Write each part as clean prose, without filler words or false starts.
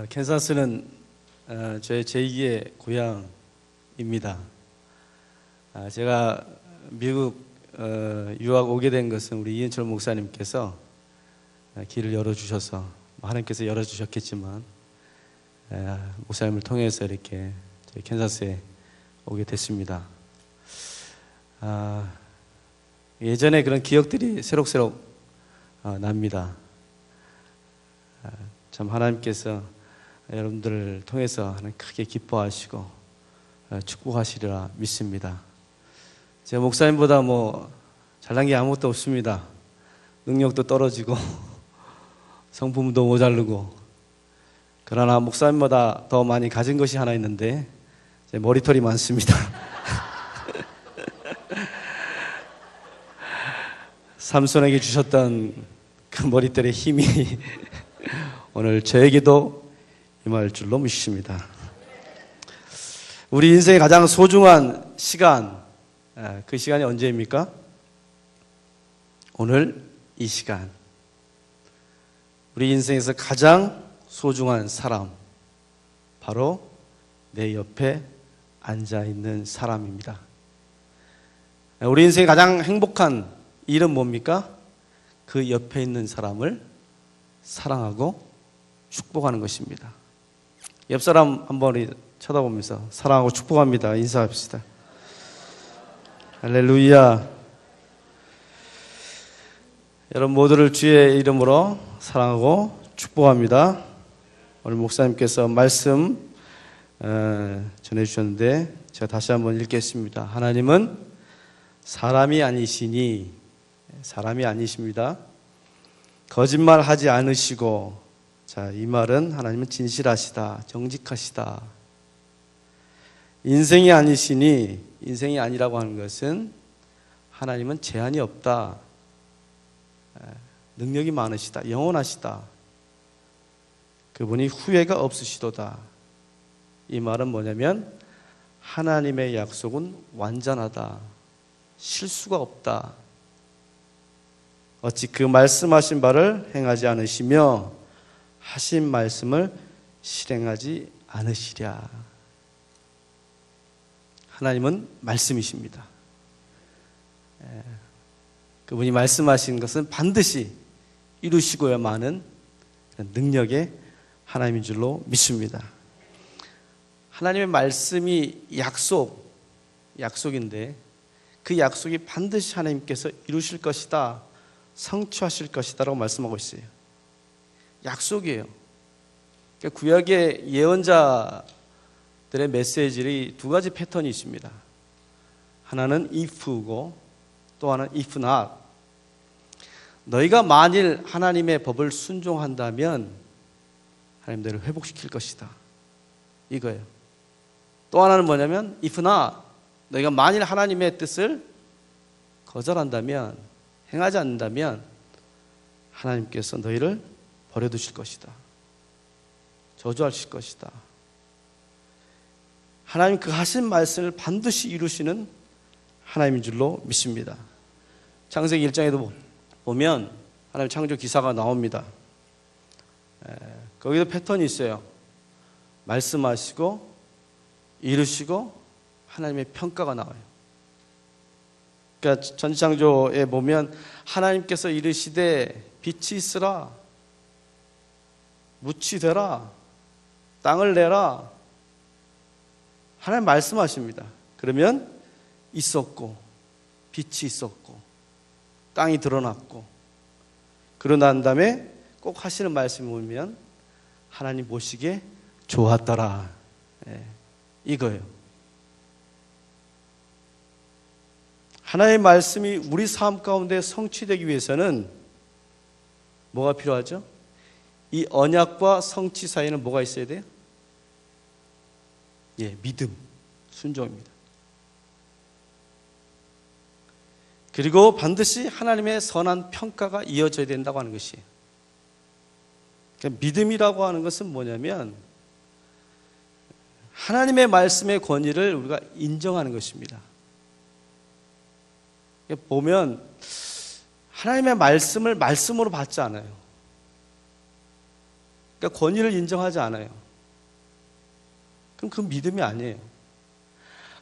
캔사스는 저의 제2의 고향입니다. 제가 미국 유학 오게 된 것은 우리 이은철 목사님께서 길을 열어주셔서, 하나님께서 열어주셨겠지만 목사님을 통해서 이렇게 저희 캔사스에 오게 됐습니다. 예전에 그런 기억들이 새록새록 납니다. 참 하나님께서 여러분들을 통해서 하나님 크게 기뻐하시고 축복하시리라 믿습니다. 제 목사님보다 잘난 게 아무것도 없습니다. 능력도 떨어지고 성품도 모자르고, 그러나 목사님보다 더 많이 가진 것이 하나 있는데 제 머리털이 많습니다. 삼손에게 주셨던 그 머리털의 힘이 오늘 저에게도 임할 줄로 믿습니다. 우리 인생의 가장 소중한 시간, 그 시간이 언제입니까? 오늘 이 시간. 우리 인생에서 가장 소중한 사람, 바로 내 옆에 앉아있는 사람입니다. 우리 인생의 가장 행복한 일은 뭡니까? 그 옆에 있는 사람을 사랑하고 축복하는 것입니다. 옆 사람 한번 쳐다보면서 사랑하고 축복합니다. 인사합시다. 할렐루야. 여러분 모두를 주의 이름으로 사랑하고 축복합니다. 오늘 목사님께서 말씀 전해주셨는데 제가 다시 한번 읽겠습니다. 하나님은 사람이 아니시니, 사람이 아니십니다. 거짓말하지 않으시고, 자, 이 말은 하나님은 진실하시다, 정직하시다. 인생이 아니시니, 인생이 아니라고 하는 것은 하나님은 제한이 없다, 능력이 많으시다, 영원하시다, 그분이 후회가 없으시도다. 이 말은 뭐냐면 하나님의 약속은 완전하다, 실수가 없다. 어찌 그 말씀하신 바를 행하지 않으시며 하신 말씀을 실행하지 않으시랴. 하나님은 말씀이십니다. 그분이 말씀하신 것은 반드시 이루시고야만은 능력의 하나님인 줄로 믿습니다. 하나님의 말씀이 약속인데 그 약속이 반드시 하나님께서 이루실 것이다, 성취하실 것이다 라고 말씀하고 있어요. 약속이에요. 그러니까 구약의 예언자들의 메시지의 두 가지 패턴이 있습니다. 하나는 if고 또 하나는 if not. 너희가 만일 하나님의 법을 순종한다면 하나님 너희를 회복시킬 것이다, 이거예요. 또 하나는 뭐냐면 if not. 너희가 만일 하나님의 뜻을 거절한다면, 행하지 않는다면 하나님께서 너희를 버려두실 것이다, 저주하실 것이다. 하나님 그 하신 말씀을 반드시 이루시는 하나님인 줄로 믿습니다. 창세기 1장에도 보면 하나님 창조 기사가 나옵니다. 거기도 패턴이 있어요. 말씀하시고 이루시고 하나님의 평가가 나와요. 그러니까 전지창조에 보면 하나님께서 이르시되 빛이 있으라, 묻이 되라, 땅을 내라. 하나님 말씀하십니다. 그러면 있었고, 빛이 있었고, 땅이 드러났고, 그러고 난 다음에 꼭 하시는 말씀이 보면 하나님 보시기에 좋았더라, 이거예요. 하나님의 말씀이 우리 삶 가운데 성취되기 위해서는 뭐가 필요하죠? 이 언약과 성취 사이에는 뭐가 있어야 돼요? 믿음, 순종입니다. 그리고 반드시 하나님의 선한 평가가 이어져야 된다고 하는 것이에요. 그러니까 믿음이라고 하는 것은 뭐냐면 하나님의 말씀의 권위를 우리가 인정하는 것입니다. 보면 하나님의 말씀을 말씀으로 받지 않아요. 그러니까 권위를 인정하지 않아요. 그럼 그 믿음이 아니에요.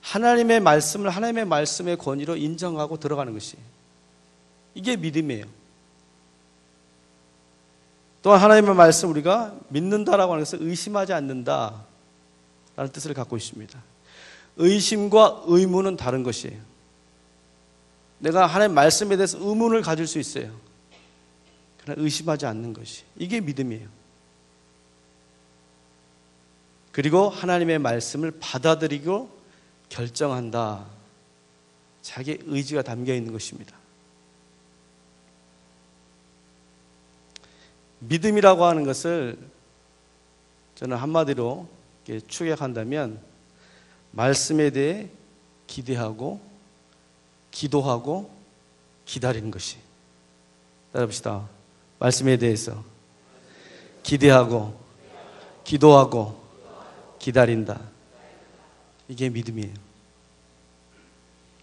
하나님의 말씀을 하나님의 말씀의 권위로 인정하고 들어가는 것이, 이게 믿음이에요. 또한 하나님의 말씀 우리가 믿는다라고 하는 것은 의심하지 않는다라는 뜻을 갖고 있습니다. 의심과 의문은 다른 것이에요. 내가 하나님의 말씀에 대해서 의문을 가질 수 있어요. 그러나 의심하지 않는 것이, 이게 믿음이에요. 그리고 하나님의 말씀을 받아들이고 결정한다. 자기의 의지가 담겨 있는 것입니다. 믿음이라고 하는 것을 저는 한마디로 축약한다면 말씀에 대해 기대하고 기도하고 기다리는 것이. 따라합시다. 말씀에 대해서 기대하고 기도하고 기다린다. 이게 믿음이에요.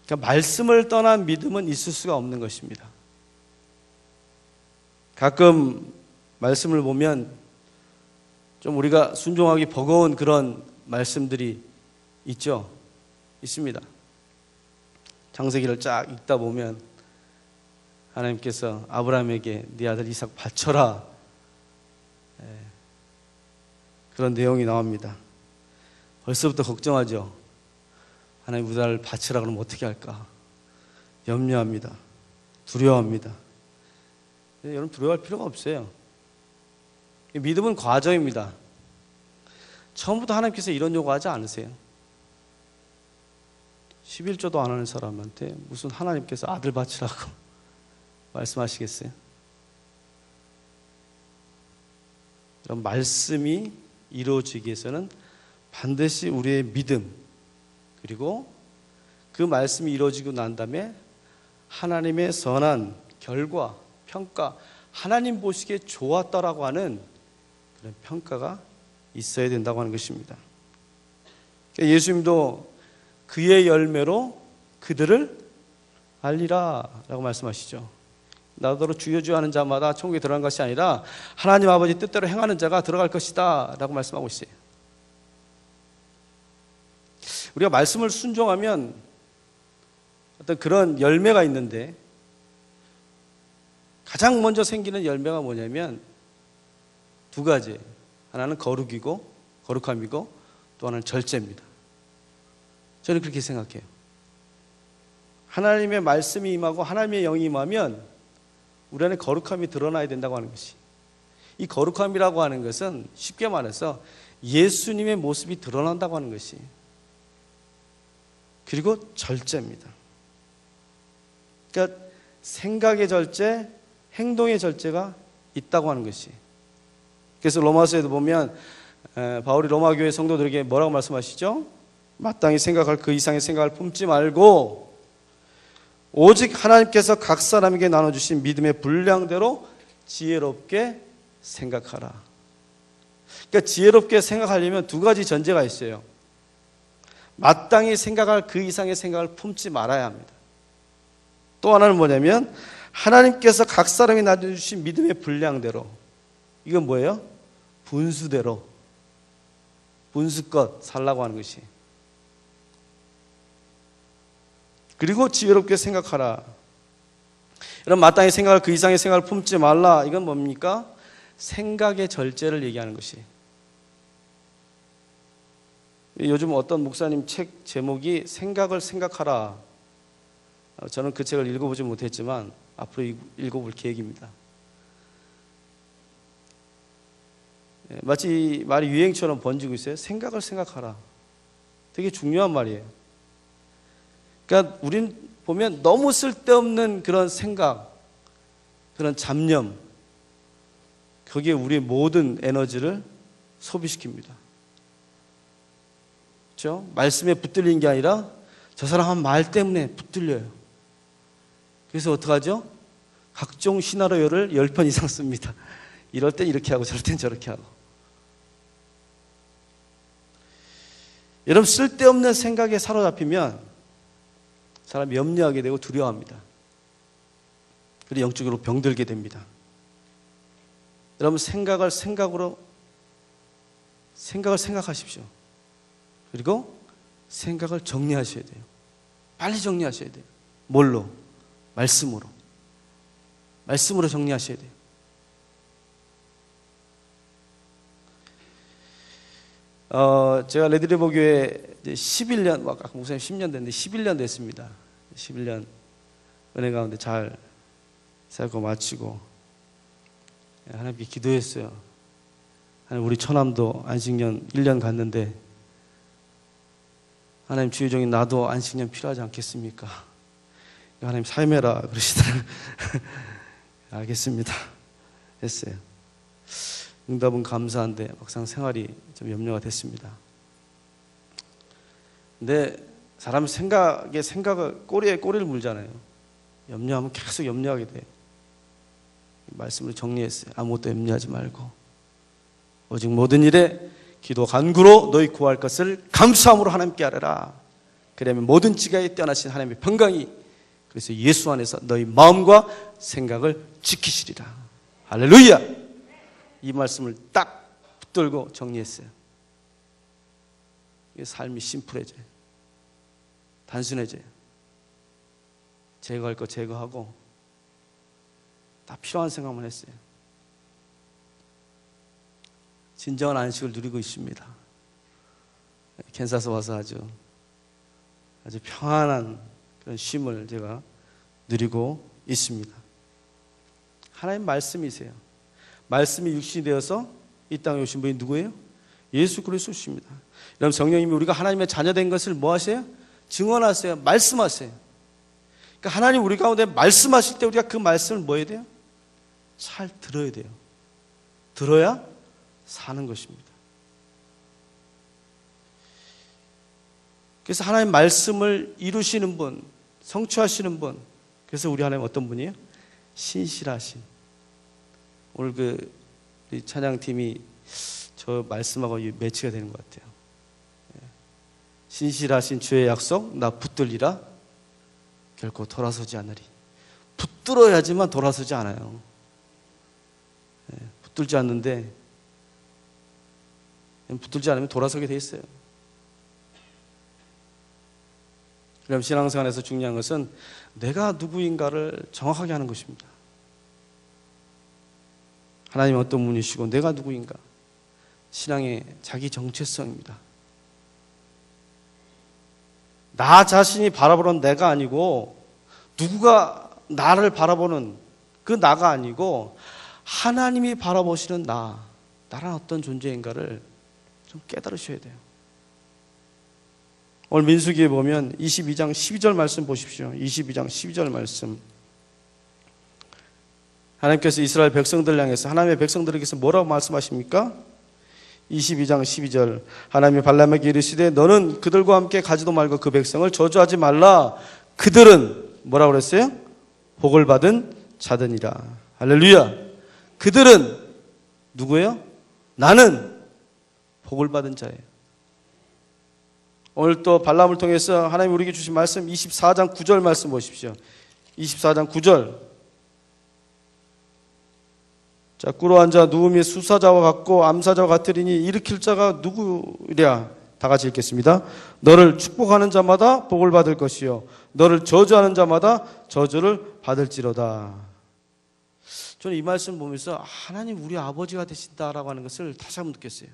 그러니까 말씀을 떠난 믿음은 있을 수가 없는 것입니다. 가끔 말씀을 보면 좀 우리가 순종하기 버거운 그런 말씀들이 있죠. 있습니다. 창세기를 쫙 읽다 보면 하나님께서 아브라함에게 네 아들 이삭 바쳐라, 그런 내용이 나옵니다. 벌써부터 걱정하죠. 하나님 우리 아들 바치라 그러면 어떻게 할까? 염려합니다. 두려워합니다. 여러분 두려워할 필요가 없어요. 믿음은 과정입니다. 처음부터 하나님께서 이런 요구하지 않으세요. 11조도 안 하는 사람한테 무슨 하나님께서 아들 바치라고 말씀하시겠어요? 이런 말씀이 이루어지기 위해서는 반드시 우리의 믿음, 그리고 그 말씀이 이루어지고 난 다음에 하나님의 선한 결과, 평가, 하나님 보시기에 좋았다라고 하는 그런 평가가 있어야 된다고 하는 것입니다. 예수님도 그의 열매로 그들을 알리라 라고 말씀하시죠. 나더러 주여 주여 하는 자마다 천국에 들어간 것이 아니라 하나님 아버지 뜻대로 행하는 자가 들어갈 것이다 라고 말씀하고 있어요. 우리가 말씀을 순종하면 어떤 그런 열매가 있는데, 가장 먼저 생기는 열매가 뭐냐면 두 가지. 하나는 거룩함이고 또 하나는 절제입니다. 저는 그렇게 생각해요. 하나님의 말씀이 임하고 하나님의 영이 임하면 우리 안에 거룩함이 드러나야 된다고 하는 것이, 이 거룩함이라고 하는 것은 쉽게 말해서 예수님의 모습이 드러난다고 하는 것이, 그리고 절제입니다. 그러니까 생각의 절제, 행동의 절제가 있다고 하는 것이. 그래서 로마서에도 보면 바울이 로마 교회 성도들에게 뭐라고 말씀하시죠? 마땅히 생각할 그 이상의 생각을 품지 말고 오직 하나님께서 각 사람에게 나눠주신 믿음의 분량대로 지혜롭게 생각하라. 그러니까 지혜롭게 생각하려면 두 가지 전제가 있어요. 마땅히 생각할 그 이상의 생각을 품지 말아야 합니다. 또 하나는 뭐냐면 하나님께서 각 사람이 나눠주신 믿음의 분량대로, 이건 뭐예요? 분수대로, 분수껏 살라고 하는 것이. 그리고 지혜롭게 생각하라. 여러분, 마땅히 생각할 그 이상의 생각을 품지 말라. 이건 뭡니까? 생각의 절제를 얘기하는 것이. 요즘 어떤 목사님 책 제목이 생각을 생각하라. 저는 그 책을 읽어보지 못했지만 앞으로 읽어볼 계획입니다. 마치 말이 유행처럼 번지고 있어요. 생각을 생각하라. 되게 중요한 말이에요. 그러니까 우린 보면 너무 쓸데없는 그런 생각, 그런 잡념, 거기에 우리의 모든 에너지를 소비시킵니다. 그렇죠? 말씀에 붙들린 게 아니라 저 사람 한 말 때문에 붙들려요. 그래서 어떡하죠? 각종 시나리오를 10편 이상 씁니다. 이럴 땐 이렇게 하고 저럴 땐 저렇게 하고. 여러분, 쓸데없는 생각에 사로잡히면 사람이 염려하게 되고 두려워합니다. 그리고 영적으로 병들게 됩니다. 여러분, 생각을 생각으로 생각을 생각하십시오. 그리고 생각을 정리하셔야 돼요. 빨리 정리하셔야 돼요. 뭘로? 말씀으로. 말씀으로 정리하셔야 돼요. 제가 레드리버 교회 11년, 아까 목사님 10년 됐는데 11년 됐습니다. 11년 은혜 가운데 잘 살고 마치고 하나님께 기도했어요. 하나님, 우리 처남도 안식년 1년 갔는데 하나님, 주의 종인 나도 안식년 필요하지 않겠습니까? 하나님 삶해라 그러시더라고요. 알겠습니다 했어요. 응답은 감사한데 막상 생활이 좀 염려가 됐습니다. 근데 사람 생각에 생각을, 꼬리에 꼬리를 물잖아요. 염려하면 계속 염려하게 돼요. 말씀으로 정리했어요. 아무것도 염려하지 말고 오직 모든 일에 기도 간구로 너희 구할 것을 감사함으로 하나님께 아뢰라. 그러면 모든 지각에 뛰어나신 하나님의 평강이, 그래서 예수 안에서 너희 마음과 생각을 지키시리라. 할렐루야. 이 말씀을 딱 붙들고 정리했어요. 삶이 심플해져요. 단순해져요. 제거할 거 제거하고 다 필요한 생각만 했어요. 진정한 안식을 누리고 있습니다. 캔사스 와서 아주 평안한 그런 쉼을 제가 누리고 있습니다. 하나님 말씀이세요. 말씀이 육신이 되어서 이 땅에 오신 분이 누구예요? 예수 그리스도십니다. 여러분, 성령님이 우리가 하나님의 자녀된 것을 뭐 하세요? 증언하세요. 말씀하세요. 그러니까 하나님 우리 가운데 말씀하실 때 우리가 그 말씀을 뭐 해야 돼요? 잘 들어야 돼요. 들어야 사는 것입니다. 그래서 하나님 말씀을 이루시는 분, 성취하시는 분, 그래서 우리 하나님 어떤 분이에요? 신실하신. 오늘 우리 찬양팀이 저 말씀하고 매치가 되는 것 같아요. 신실하신 주의 약속 나 붙들리라. 결코 돌아서지 않으리. 붙들어야지만 돌아서지 않아요. 붙들지 않는데, 붙들지 않으면 돌아서게 돼 있어요. 그럼 신앙생활에서 중요한 것은 내가 누구인가를 정확하게 하는 것입니다. 하나님 어떤 분이시고 내가 누구인가. 신앙의 자기 정체성입니다. 나 자신이 바라보는 내가 아니고, 누구가 나를 바라보는 그 나가 아니고 하나님이 바라보시는 나란 어떤 존재인가를 좀 깨달으셔야 돼요. 오늘 민수기에 보면 22장 12절 말씀 보십시오. 22장 12절 말씀. 하나님께서 이스라엘 백성들을 향해서, 하나님의 백성들에게서 뭐라고 말씀하십니까? 22장 12절. 하나님이 발람에게 이르시되 너는 그들과 함께 가지도 말고 그 백성을 저주하지 말라. 그들은 뭐라고 그랬어요? 복을 받은 자들이라. 할렐루야. 그들은 누구예요? 나는 복을 받은 자예요. 오늘 또 발람을 통해서 하나님 우리에게 주신 말씀 24장 9절 말씀 보십시오. 24장 9절. 자, 꿇어 앉아 누움이 수사자와 같고 암사자와 같으리니 일으킬 자가 누구랴? 다 같이 읽겠습니다. 너를 축복하는 자마다 복을 받을 것이요 너를 저주하는 자마다 저주를 받을지로다. 저는 이 말씀 보면서 하나님 우리 아버지가 되신다라고 하는 것을 다시 한번 느꼈어요.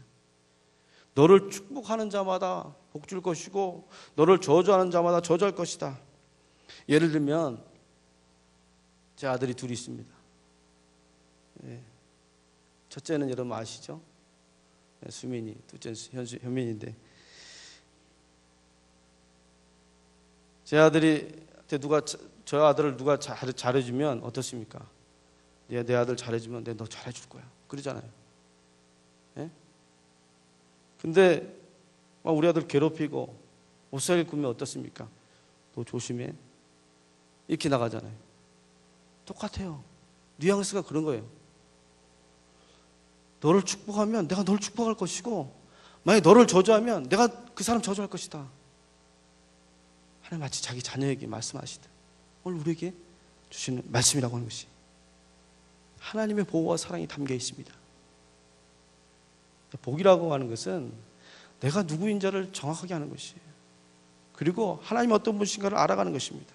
너를 축복하는 자마다 복 줄 것이고 너를 저주하는 자마다 저주할 것이다. 예를 들면 제 아들이 둘이 있습니다. 첫째는 여러분 아시죠? 수민이, 둘째는 현민인데, 제 아들한테 저 아들을 누가 잘해주면 어떻습니까? 내 아들 잘해주면 너 잘해줄 거야. 그러잖아요. 근데 우리 아들 괴롭히고 옷살게 굴면 어떻습니까? 너 조심해. 이렇게 나가잖아요. 똑같아요. 뉘앙스가 그런 거예요. 너를 축복하면 내가 너를 축복할 것이고, 만약에 너를 저주하면 내가 그 사람 저주할 것이다. 하나님 마치 자기 자녀에게 말씀하시듯 오늘 우리에게 주시는 말씀이라고 하는 것이 하나님의 보호와 사랑이 담겨 있습니다. 복이라고 하는 것은 내가 누구인지를 정확하게 하는 것이에요. 그리고 하나님이 어떤 분이신가를 알아가는 것입니다.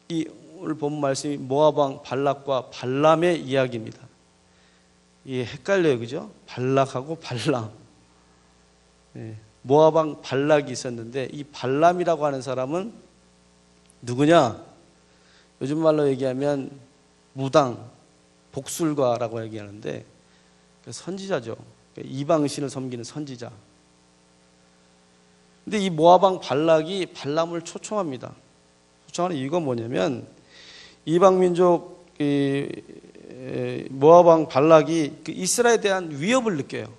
이 오늘 본 말씀이 모압 왕 발락과 발람의 이야기입니다. 이게 헷갈려요, 그죠? 발락하고 발람. 모압 왕 발락이 있었는데 이 발람이라고 하는 사람은 누구냐? 요즘 말로 얘기하면 무당, 복술가라고 얘기하는데 선지자죠. 이방신을 섬기는 선지자. 근데 이 모압 왕 발락이 발람을 초청합니다. 초청하는 이유가 뭐냐면 이방 민족 모압 왕 발락이 이스라엘에 대한 위협을 느껴요.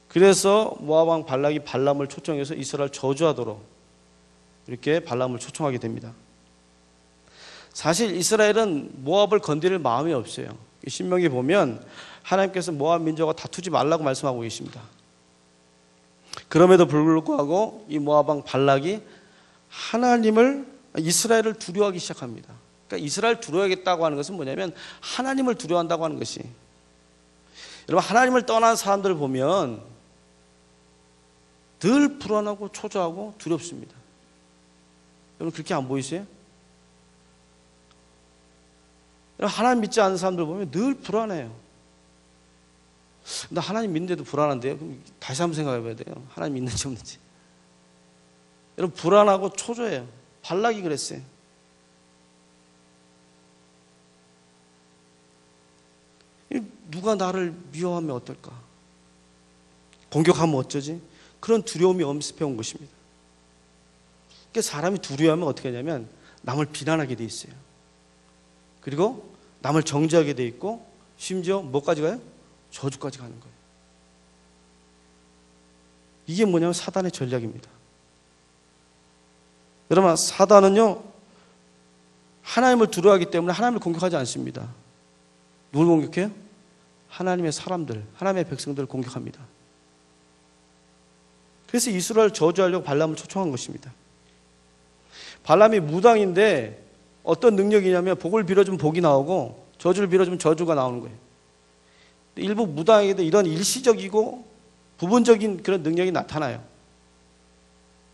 그래서 모압 왕 발락이 발람을 초청해서 이스라엘 저주하도록 이렇게 발람을 초청하게 됩니다. 사실 이스라엘은 모압을 건드릴 마음이 없어요. 신명기 보면 하나님께서 모압 민족과 다투지 말라고 말씀하고 계십니다. 그럼에도 불구하고 이 모압 왕 발락이 이스라엘을 두려워하기 시작합니다. 그러니까 이스라엘 두려워하겠다고 하는 것은 뭐냐면 하나님을 두려워한다고 하는 것이. 여러분, 하나님을 떠난 사람들을 보면 늘 불안하고 초조하고 두렵습니다. 여러분, 그렇게 안 보이세요? 여러분, 하나님 믿지 않는 사람들 보면 늘 불안해요. 나 하나님 믿는데도 불안한데요? 그럼 다시 한번 생각해 봐야 돼요. 하나님 믿는지 없는지. 여러분, 불안하고 초조해요. 발락이 그랬어요. 누가 나를 미워하면 어떨까? 공격하면 어쩌지? 그런 두려움이 엄습해 온 것입니다. 그러니까 사람이 두려워하면 어떻게 하냐면 남을 비난하게 돼 있어요. 그리고 남을 정죄하게 돼 있고 심지어 뭐까지 가요? 저주까지 가는 거예요. 이게 뭐냐면 사단의 전략입니다. 여러분, 사단은요 하나님을 두려워하기 때문에 하나님을 공격하지 않습니다. 누굴 공격해요? 하나님의 사람들, 하나님의 백성들을 공격합니다. 그래서 이스라엘 저주하려고 발람을 초청한 것입니다. 발람이 무당인데 어떤 능력이냐면 복을 빌어주면 복이 나오고 저주를 빌어주면 저주가 나오는 거예요. 일부 무당에게도 이런 일시적이고 부분적인 그런 능력이 나타나요.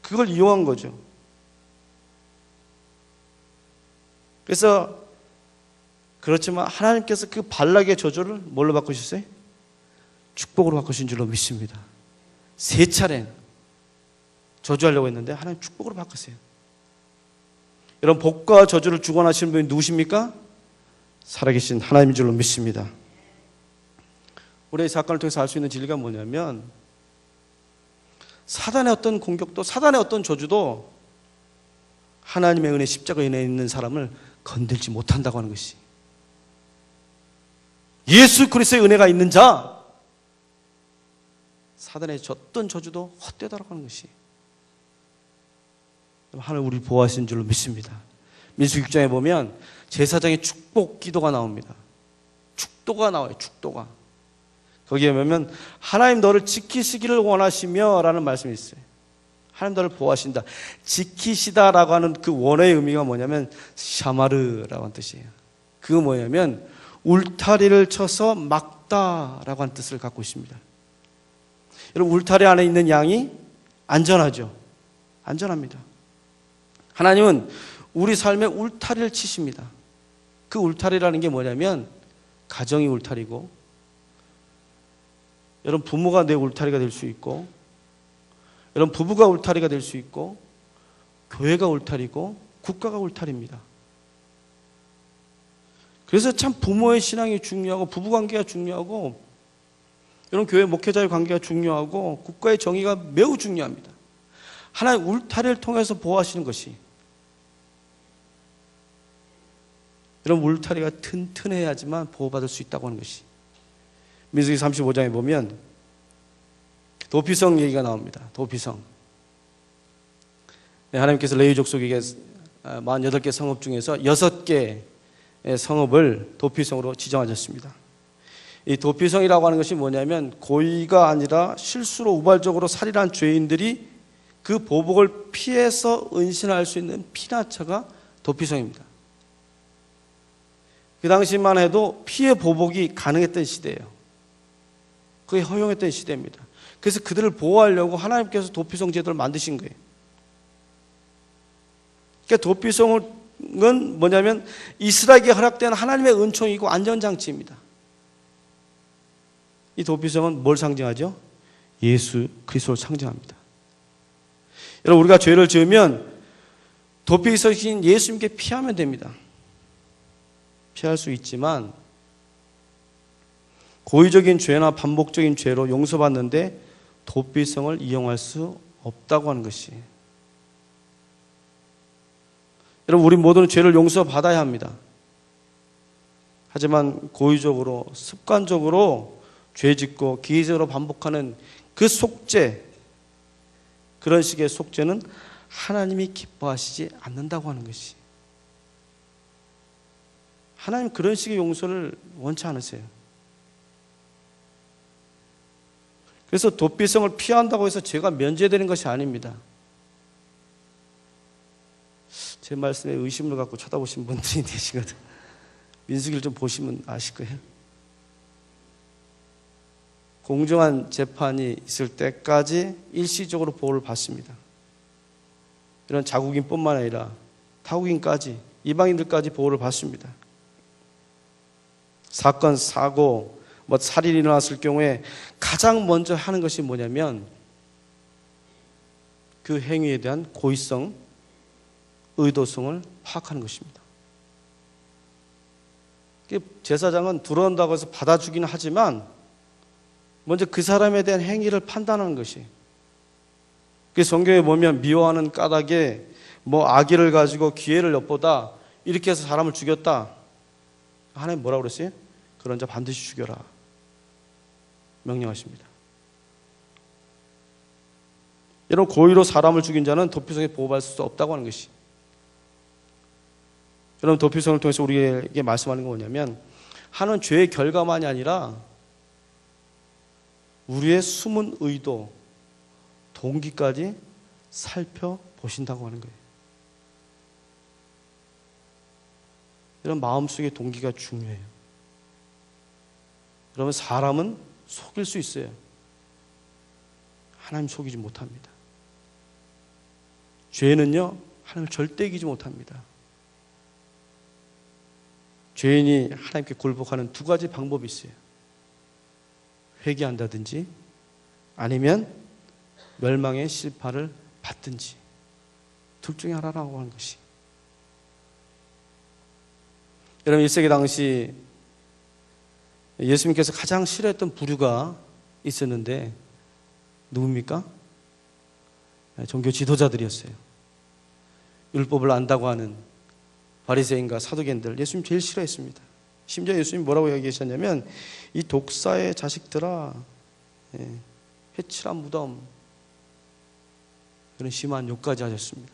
그걸 이용한 거죠. 그래서 그렇지만 하나님께서 그 발락의 저주를 뭘로 바꾸셨어요? 축복으로 바꾸신 줄로 믿습니다. 3차례 저주하려고 했는데 하나님 축복으로 바꿨어요. 여러분, 복과 저주를 주관하시는 분이 누구십니까? 살아계신 하나님인 줄로 믿습니다. 우리의 사건을 통해서 알 수 있는 진리가 뭐냐면 사단의 어떤 공격도, 사단의 어떤 저주도 하나님의 은혜, 십자가의 은혜에 있는 사람을 건들지 못한다고 하는 것이, 예수 그리스도의 은혜가 있는 자, 사단의 어떤 저주도 헛되다라고 하는 것이, 하나님 우리를 보호하시는 줄로 믿습니다. 민수기 6장에 보면 제사장의 축복 기도가 나옵니다. 축도가 나와요. 축도가. 거기에 보면 하나님 너를 지키시기를 원하시며 라는 말씀이 있어요. 하나님 너를 보호하신다. 지키시다라고 하는 그 원어의 의미가 뭐냐면 샤마르라고 하는 뜻이에요. 그거 뭐냐면 울타리를 쳐서 막다라고 하는 뜻을 갖고 있습니다. 여러분, 울타리 안에 있는 양이 안전하죠. 안전합니다. 하나님은 우리 삶에 울타리를 치십니다. 그 울타리라는 게 뭐냐면 가정이 울타리고, 여러분 부모가 내 울타리가 될 수 있고, 여러분 부부가 울타리가 될 수 있고, 교회가 울타리고, 국가가 울타리입니다. 그래서 참 부모의 신앙이 중요하고, 부부관계가 중요하고, 여러분 교회 목회자의 관계가 중요하고, 국가의 정의가 매우 중요합니다. 하나님 울타리를 통해서 보호하시는 것이, 여러분 울타리가 튼튼해야지만 보호받을 수 있다고 하는 것이, 민수기 35장에 보면 도피성 얘기가 나옵니다. 도피성. 하나님께서 레위 족속에게 48개 성읍 중에서 6개의 성읍을 도피성으로 지정하셨습니다. 이 도피성이라고 하는 것이 뭐냐면 고의가 아니라 실수로 우발적으로 살인한 죄인들이 그 보복을 피해서 은신할 수 있는 피난처가 도피성입니다. 그 당시만 해도 피해 보복이 가능했던 시대예요. 그게 허용했던 시대입니다. 그래서 그들을 보호하려고 하나님께서 도피성 제도를 만드신 거예요. 그러니까 도피성은 뭐냐면 이스라엘에게 허락된 하나님의 은총이고 안전장치입니다. 이 도피성은 뭘 상징하죠? 예수 그리스도를 상징합니다. 여러분, 우리가 죄를 지으면 도피성이신 예수님께 피하면 됩니다. 피할 수 있지만 고의적인 죄나 반복적인 죄로 용서받는데 도피성을 이용할 수 없다고 하는 것이. 여러분, 우리 모두는 죄를 용서받아야 합니다. 하지만 고의적으로 습관적으로 죄짓고 기회적으로 반복하는 그 속죄, 그런 식의 속죄는 하나님이 기뻐하시지 않는다고 하는 것이. 하나님 그런 식의 용서를 원치 않으세요. 그래서 도피성을 피한다고 해서 죄가 면제되는 것이 아닙니다. 제 말씀에 의심을 갖고 쳐다보신 분들이 계시거든. 민수기를 좀 보시면 아실 거예요. 공정한 재판이 있을 때까지 일시적으로 보호를 받습니다. 이런 자국인뿐만 아니라 타국인까지, 이방인들까지 보호를 받습니다. 사건, 사고, 살인이 일어났을 경우에 가장 먼저 하는 것이 뭐냐면 그 행위에 대한 고의성, 의도성을 파악하는 것입니다. 제사장은 들어온다고 해서 받아주기는 하지만 먼저 그 사람에 대한 행위를 판단하는 것이. 성경에 보면 미워하는 까닭에 아기를 가지고 기회를 엿보다 이렇게 해서 사람을 죽였다. 하나님 뭐라고 그랬어요? 그런 자 반드시 죽여라. 명령하십니다. 여러분, 고의로 사람을 죽인 자는 도피성에 보호받을 수 없다고 하는 것이. 여러분, 도피성을 통해서 우리에게 말씀하는 건 뭐냐면 하는 죄의 결과만이 아니라 우리의 숨은 의도, 동기까지 살펴보신다고 하는 거예요. 이런 마음속의 동기가 중요해요. 그러면 사람은 속일 수 있어요. 하나님 속이지 못합니다. 죄는요, 하나님을 절대 이기지 못합니다. 죄인이 하나님께 굴복하는 두 가지 방법이 있어요. 회개한다든지 아니면 멸망의 실파를 받든지, 둘 중에 하나라고 하는 것이. 여러분, 1세기 당시 예수님께서 가장 싫어했던 부류가 있었는데 누굽니까? 종교 지도자들이었어요. 율법을 안다고 하는 바리새인과 사두개인들, 예수님 제일 싫어했습니다. 심지어 예수님 뭐라고 얘기하셨냐면 이 독사의 자식들아, 해칠한 무덤, 그런 심한 욕까지 하셨습니다.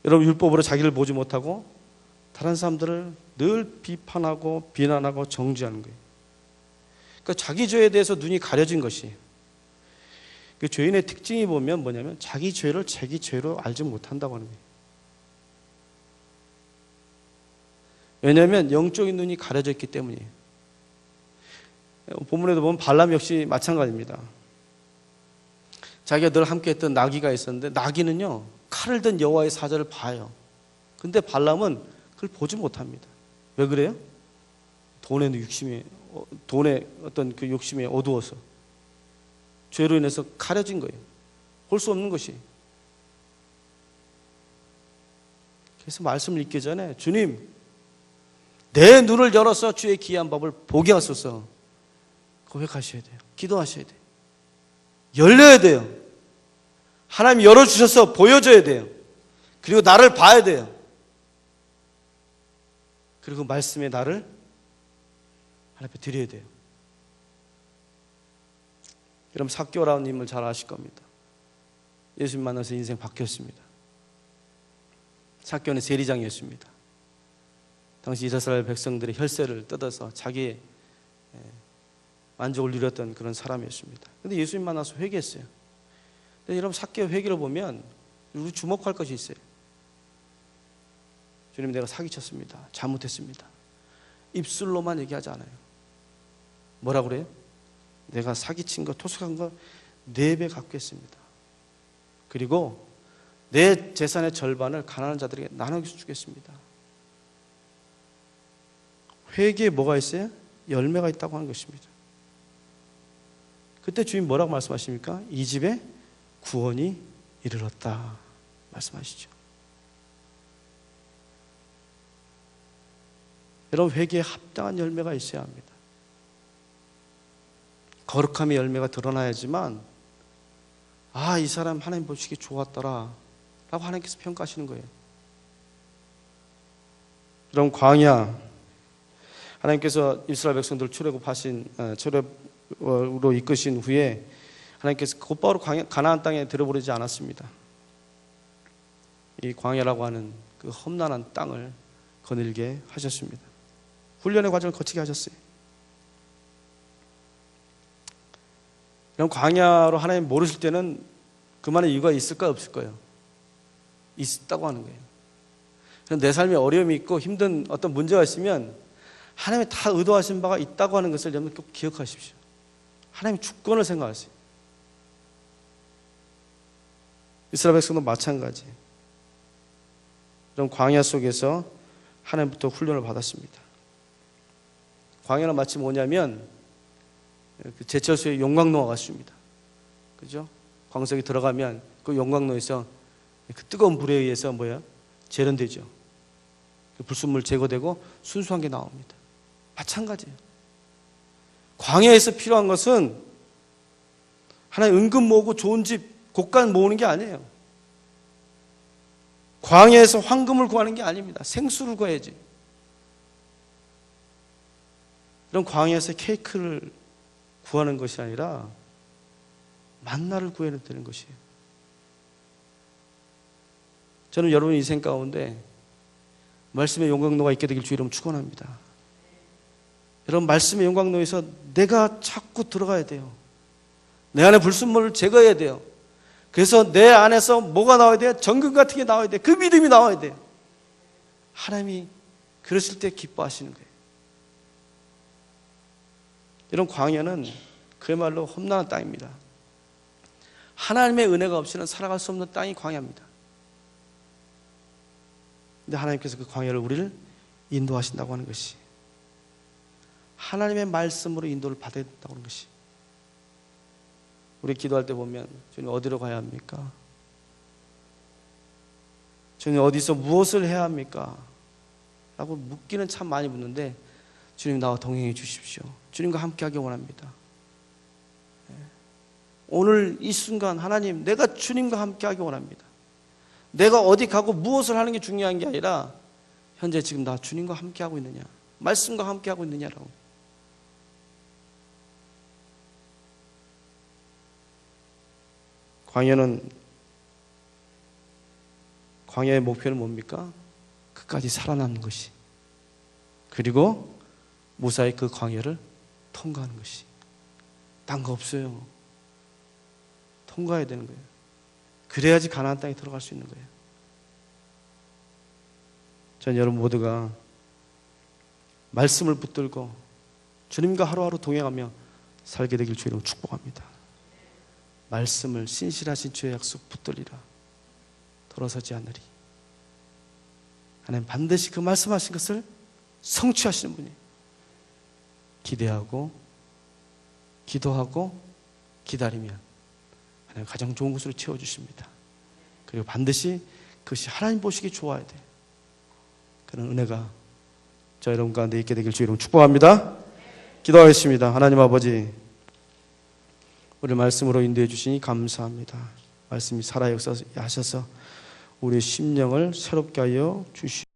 여러분, 율법으로 자기를 보지 못하고 다른 사람들을 늘 비판하고 비난하고 정죄하는 거예요. 그러니까 자기 죄에 대해서 눈이 가려진 것이. 그 죄인의 특징이 보면 뭐냐면 자기 죄를 자기 죄로 알지 못한다고 하는 거예요. 왜냐하면 영적인 눈이 가려져 있기 때문이에요. 본문에도 보면 발람 역시 마찬가지입니다. 자기가 늘 함께했던 나귀가 있었는데 나귀는요, 칼을 든 여호와의 사자를 봐요. 근데 발람은 그걸 보지 못합니다. 왜 그래요? 돈의 어떤 그 욕심이 어두워서, 죄로 인해서 가려진 거예요. 볼 수 없는 것이. 그래서 말씀을 읽기 전에 주님, 내 눈을 열어서 주의 기이한 법을 보게 하소서 고백하셔야 돼요. 기도하셔야 돼요. 열려야 돼요. 하나님 열어주셔서 보여줘야 돼요. 그리고 나를 봐야 돼요. 그리고 말씀에 나를 하나님 앞에 드려야 돼요. 여러분, 삭개오라는 인물 잘 아실 겁니다. 예수님 만나서 인생 바뀌었습니다. 삭개오는 세리장이었습니다. 당시 이스라엘 백성들의 혈세를 뜯어서 자기의 만족을 누렸던 그런 사람이었습니다. 그런데 예수님 만나서 회개했어요. 근데 여러분, 삭개오 회개를 보면 우리 주목할 것이 있어요. 주님, 내가 사기쳤습니다. 잘못했습니다. 입술로만 얘기하지 않아요. 뭐라 그래요? 내가 사기친 거, 토속한 거 4배 갚겠습니다. 그리고 내 재산의 절반을 가난한 자들에게 나눠서 주겠습니다. 회개에 뭐가 있어요? 열매가 있다고 하는 것입니다. 그때 주님 뭐라고 말씀하십니까? 이 집에 구원이 이르렀다 말씀하시죠. 여러분, 회개에 합당한 열매가 있어야 합니다. 거룩함의 열매가 드러나야지만 이 사람 하나님 보시기에 좋았더라 라고 하나님께서 평가하시는 거예요. 여러분, 광야, 하나님께서 이스라엘 백성들을 출애굽으로 이끄신 후에 하나님께서 곧바로 가나안 땅에 들어버리지 않았습니다. 이 광야라고 하는 그 험난한 땅을 거닐게 하셨습니다. 훈련의 과정을 거치게 하셨어요. 그럼 광야로 하나님 모르실 때는 그만의 이유가 있을까요, 없을까요? 있다고 하는 거예요. 내 삶에 어려움이 있고 힘든 어떤 문제가 있으면 하나님이 다 의도하신 바가 있다고 하는 것을 여러분 꼭 기억하십시오. 하나님의 주권을 생각하세요. 이스라엘 백성도 마찬가지. 이런 광야 속에서 하나님부터 훈련을 받았습니다. 광야는 마치 뭐냐면 그 제철소에 용광로가 같습니다. 그죠? 광석이 들어가면 그 용광로에서 그 뜨거운 불에 의해서 재련되죠. 그 불순물 제거되고 순수한 게 나옵니다. 마찬가지예요. 광야에서 필요한 것은 하나의 은근 모으고 좋은 집, 곡간 모으는 게 아니에요. 광야에서 황금을 구하는 게 아닙니다. 생수를 구해야지. 이런 광야에서 케이크를 구하는 것이 아니라 만나를 구해야 되는 것이에요. 저는 여러분 인생 가운데 말씀의 용광로가 있게 되길 주의 이름 축원합니다. 여러분, 말씀의 용광로에서 내가 자꾸 들어가야 돼요. 내 안에 불순물을 제거해야 돼요. 그래서 내 안에서 뭐가 나와야 돼요? 정금 같은 게 나와야 돼요. 그 믿음이 나와야 돼요. 하나님이 그러실 때 기뻐하시는 거예요. 이런 광야는 그야말로 험난한 땅입니다. 하나님의 은혜가 없이는 살아갈 수 없는 땅이 광야입니다. 근데 하나님께서 그 광야를 우리를 인도하신다고 하는 것이, 하나님의 말씀으로 인도를 받아야 된다고 하는 것이, 우리 기도할 때 보면 주님 어디로 가야 합니까? 주님 어디서 무엇을 해야 합니까? 라고 묻기는 참 많이 묻는데, 주님 나와 동행해 주십시오. 주님과 함께하기 원합니다. 오늘 이 순간 하나님, 내가 주님과 함께하기 원합니다. 내가 어디 가고 무엇을 하는 게 중요한 게 아니라 현재 지금 나 주님과 함께하고 있느냐, 말씀과 함께하고 있느냐라고. 광야의 목표는 뭡니까? 끝까지 살아남는 것이, 그리고 무사히 그 광야를 통과하는 것이. 딴 거 없어요. 통과해야 되는 거예요. 그래야지 가나안 땅에 들어갈 수 있는 거예요. 전 여러분 모두가 말씀을 붙들고 주님과 하루하루 동행하며 살게 되길 주의 이름으로 축복합니다. 말씀을 신실하신 주의 약속 붙들리라. 돌아서지 않으리. 하나님 반드시 그 말씀하신 것을 성취하시는 분이, 기대하고 기도하고 기다리면 하나님 가장 좋은 것으로 채워주십니다. 그리고 반드시 그것이 하나님 보시기 좋아야 돼. 그런 은혜가 저 여러분 가운데 있게 되길 주의 이름으로 축복합니다. 기도하겠습니다. 하나님 아버지, 우리 말씀으로 인도해 주시니 감사합니다. 말씀이 살아 역사하셔서 우리의 심령을 새롭게 하여 주시옵소서.